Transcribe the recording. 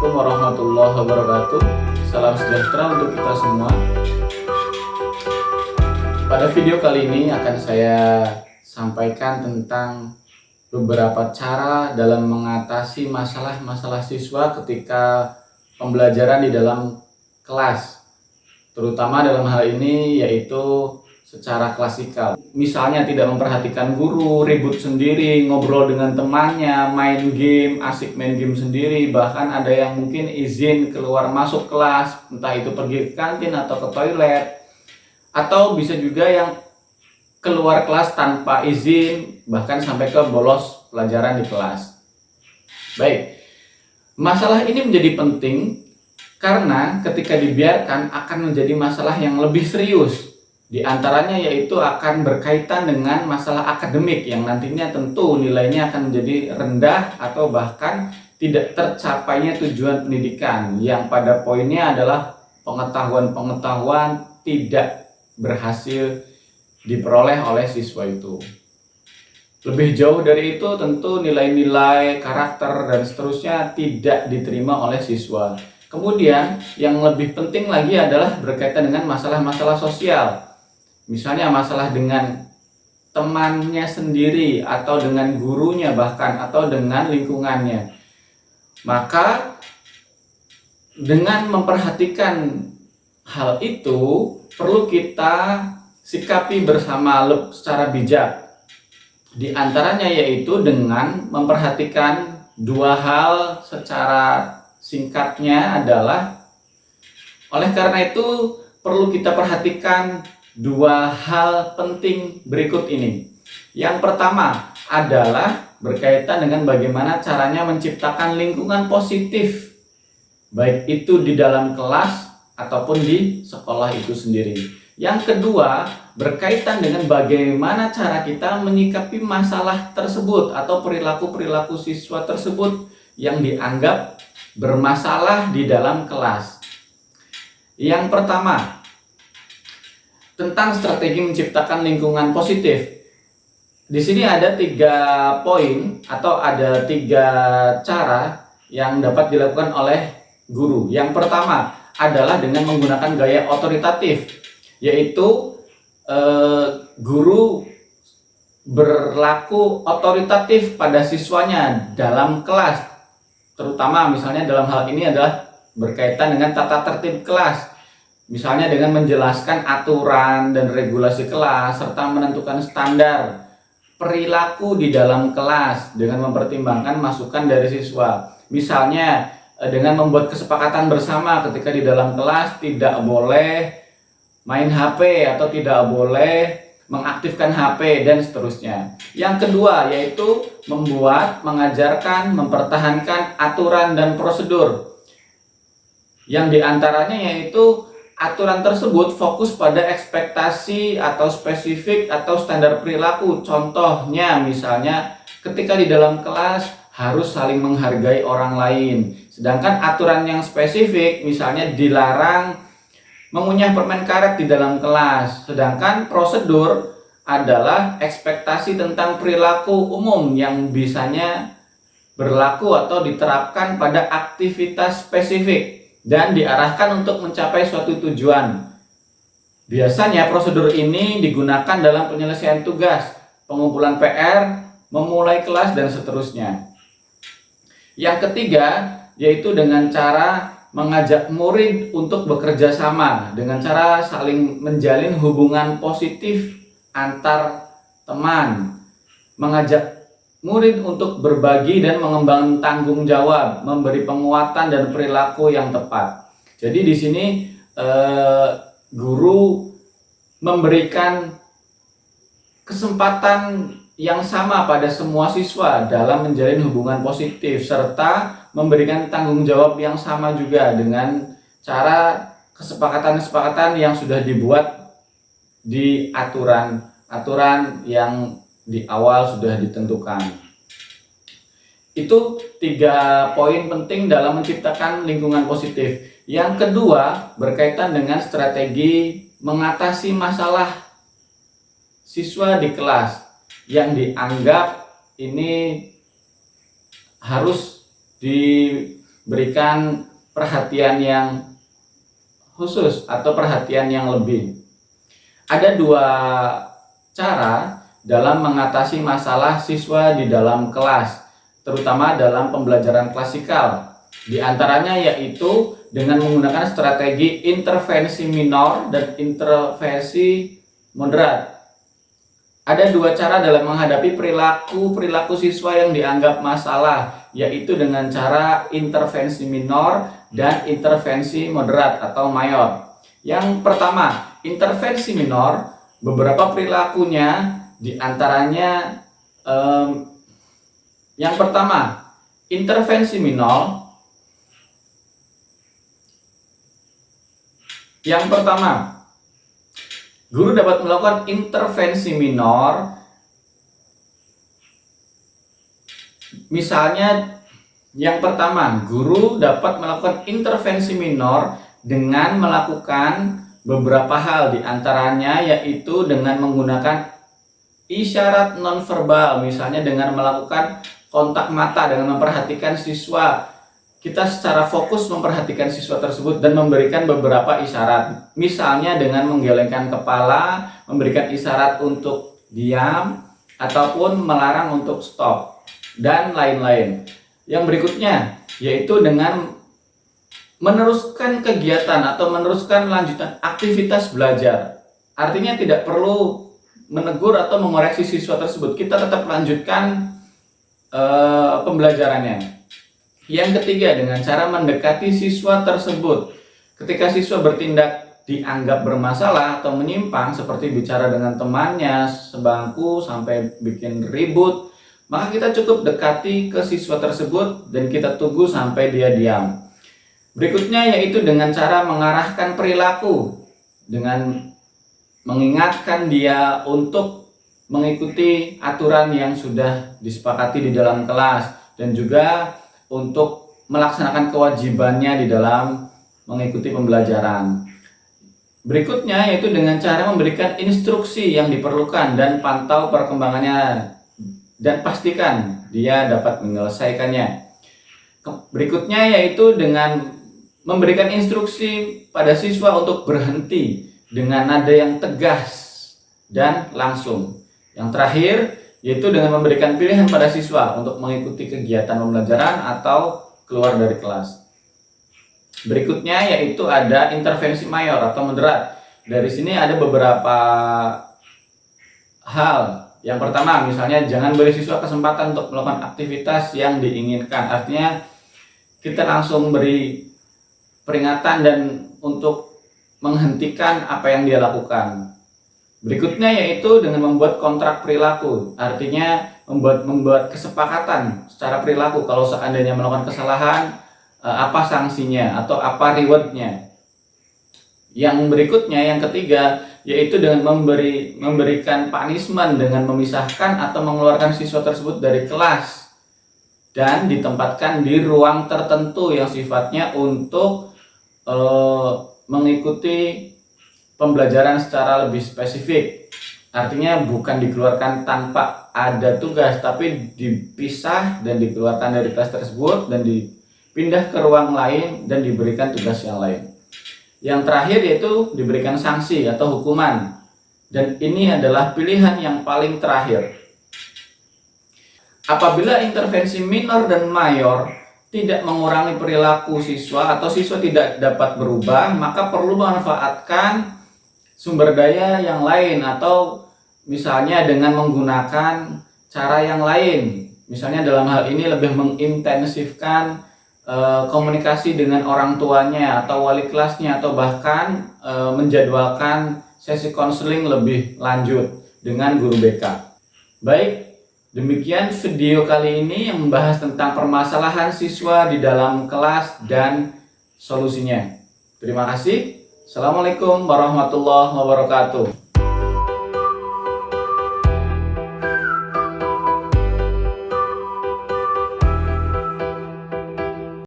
Assalamualaikum warahmatullahi wabarakatuh. Salam sejahtera untuk kita semua. Pada video kali ini akan saya sampaikan tentang beberapa cara dalam mengatasi masalah-masalah siswa ketika pembelajaran di dalam kelas, terutama dalam hal ini yaitu secara klasikal. Misalnya tidak memperhatikan guru, ribut sendiri, ngobrol dengan temannya, main game, asik main game sendiri, bahkan ada yang mungkin izin keluar masuk kelas, entah itu pergi ke kantin atau ke toilet, atau bisa juga yang keluar kelas tanpa izin, bahkan sampai ke bolos pelajaran di kelas. Baik, masalah ini menjadi penting karena ketika dibiarkan akan menjadi masalah yang lebih serius. Di antaranya yaitu akan berkaitan dengan masalah akademik yang nantinya tentu nilainya akan menjadi rendah atau bahkan tidak tercapainya tujuan pendidikan, yang pada poinnya adalah pengetahuan-pengetahuan tidak berhasil diperoleh oleh siswa itu. Lebih jauh dari itu tentu nilai-nilai, karakter dan seterusnya tidak diterima oleh siswa. Kemudian yang lebih penting lagi adalah berkaitan dengan masalah-masalah sosial. Misalnya masalah dengan temannya sendiri atau dengan gurunya bahkan atau dengan lingkungannya. Maka dengan memperhatikan hal itu perlu kita sikapi bersama secara bijak. Di antaranya yaitu dengan memperhatikan dua hal secara singkatnya adalah, oleh karena itu perlu kita perhatikan dua hal penting berikut ini. Yang pertama adalah berkaitan dengan bagaimana caranya menciptakan lingkungan positif, baik itu di dalam kelas ataupun di sekolah itu sendiri. Yang kedua berkaitan dengan bagaimana cara kita menyikapi masalah tersebut atau perilaku-perilaku siswa tersebut yang dianggap bermasalah di dalam kelas. Yang pertama, tentang strategi menciptakan lingkungan positif. Di sini ada 3 poin atau ada 3 cara yang dapat dilakukan oleh guru. Yang pertama adalah dengan menggunakan gaya otoritatif, yaitu guru berlaku otoritatif pada siswanya dalam kelas, terutama misalnya dalam hal ini adalah berkaitan dengan tata tertib kelas. Misalnya dengan menjelaskan aturan dan regulasi kelas serta menentukan standar perilaku di dalam kelas dengan mempertimbangkan masukan dari siswa. Misalnya dengan membuat kesepakatan bersama ketika di dalam kelas tidak boleh main HP atau tidak boleh mengaktifkan HP dan seterusnya. Yang kedua yaitu mengajarkan, mempertahankan aturan dan prosedur. Yang diantaranya yaitu aturan tersebut fokus pada ekspektasi atau spesifik atau standar perilaku. Contohnya misalnya ketika di dalam kelas harus saling menghargai orang lain. Sedangkan aturan yang spesifik misalnya dilarang mengunyah permen karet di dalam kelas. Sedangkan prosedur adalah ekspektasi tentang perilaku umum yang bisanya berlaku atau diterapkan pada aktivitas spesifik dan diarahkan untuk mencapai suatu tujuan. Biasanya prosedur ini digunakan dalam penyelesaian tugas, pengumpulan PR, memulai kelas dan seterusnya. Yang ketiga yaitu dengan cara mengajak murid untuk bekerja sama dengan cara saling menjalin hubungan positif antar teman, mengajak murid untuk berbagi dan mengembangkan tanggung jawab, memberi penguatan dan perilaku yang tepat. Jadi di sini guru memberikan kesempatan yang sama pada semua siswa dalam menjalin hubungan positif serta memberikan tanggung jawab yang sama juga dengan cara kesepakatan-kesepakatan yang sudah dibuat di aturan yang di awal sudah ditentukan. Itu 3 poin penting dalam menciptakan lingkungan positif. Yang kedua berkaitan dengan strategi mengatasi masalah siswa di kelas yang dianggap ini harus berikan perhatian yang khusus atau perhatian yang lebih. Ada dua cara dalam mengatasi masalah siswa di dalam kelas, terutama dalam pembelajaran klasikal. Di antaranya yaitu dengan menggunakan strategi intervensi minor dan intervensi moderat. Ada dua cara dalam menghadapi perilaku siswa yang dianggap masalah, yaitu dengan cara intervensi minor dan intervensi moderat atau mayor. Yang pertama, intervensi minor, beberapa perilakunya diantaranya yang pertama, intervensi minor. Yang pertama, guru dapat melakukan intervensi minor. Misalnya, yang pertama, guru dapat melakukan intervensi minor dengan melakukan beberapa hal, diantaranya yaitu dengan menggunakan isyarat nonverbal, misalnya dengan melakukan kontak mata, dengan memperhatikan siswa. Kita secara fokus memperhatikan siswa tersebut dan memberikan beberapa isyarat, misalnya dengan menggelengkan kepala, memberikan isyarat untuk diam, ataupun melarang untuk stop, dan lain-lain. Yang berikutnya yaitu dengan meneruskan kegiatan atau meneruskan lanjutan aktivitas belajar. Artinya tidak perlu menegur atau mengoreksi siswa tersebut, kita tetap lanjutkan pembelajarannya. Yang ketiga, dengan cara mendekati siswa tersebut. Ketika siswa bertindak dianggap bermasalah atau menyimpang, seperti bicara dengan temannya sebangku sampai bikin ribut, maka kita cukup dekati ke siswa tersebut dan kita tunggu sampai dia diam. Berikutnya yaitu dengan cara mengarahkan perilaku, dengan mengingatkan dia untuk mengikuti aturan yang sudah disepakati di dalam kelas, dan juga untuk melaksanakan kewajibannya di dalam mengikuti pembelajaran. Berikutnya yaitu dengan cara memberikan instruksi yang diperlukan dan pantau perkembangannya dan pastikan dia dapat menyelesaikannya. Berikutnya yaitu dengan memberikan instruksi pada siswa untuk berhenti dengan nada yang tegas dan langsung. Yang terakhir yaitu dengan memberikan pilihan pada siswa untuk mengikuti kegiatan pembelajaran atau keluar dari kelas. Berikutnya yaitu ada intervensi mayor atau moderat. Dari sini ada beberapa hal. Yang pertama, misalnya jangan beri siswa kesempatan untuk melakukan aktivitas yang diinginkan. Artinya kita langsung beri peringatan dan untuk menghentikan apa yang dia lakukan. Berikutnya yaitu dengan membuat kontrak perilaku, artinya membuat kesepakatan secara perilaku. Kalau seandainya melakukan kesalahan, apa sanksinya atau apa rewardnya. Yang berikutnya, yang ketiga, yaitu dengan memberikan punishment dengan memisahkan atau mengeluarkan siswa tersebut dari kelas dan ditempatkan di ruang tertentu yang sifatnya untuk mengikuti pembelajaran secara lebih spesifik. Artinya bukan dikeluarkan tanpa ada tugas, tapi dipisah dan dikeluarkan dari kelas tersebut dan dipindah ke ruang lain dan diberikan tugas yang lain. Yang terakhir yaitu diberikan sanksi atau hukuman. Dan ini adalah pilihan yang paling terakhir. Apabila intervensi minor dan mayor tidak mengurangi perilaku siswa atau siswa tidak dapat berubah, maka perlu memanfaatkan sumber daya yang lain, atau misalnya dengan menggunakan cara yang lain. Misalnya dalam hal ini lebih mengintensifkan komunikasi dengan orang tuanya atau wali kelasnya, atau bahkan menjadwalkan sesi konseling lebih lanjut dengan guru BK. Baik, demikian video kali ini yang membahas tentang permasalahan siswa di dalam kelas dan solusinya. Terima kasih. Assalamualaikum warahmatullahi wabarakatuh.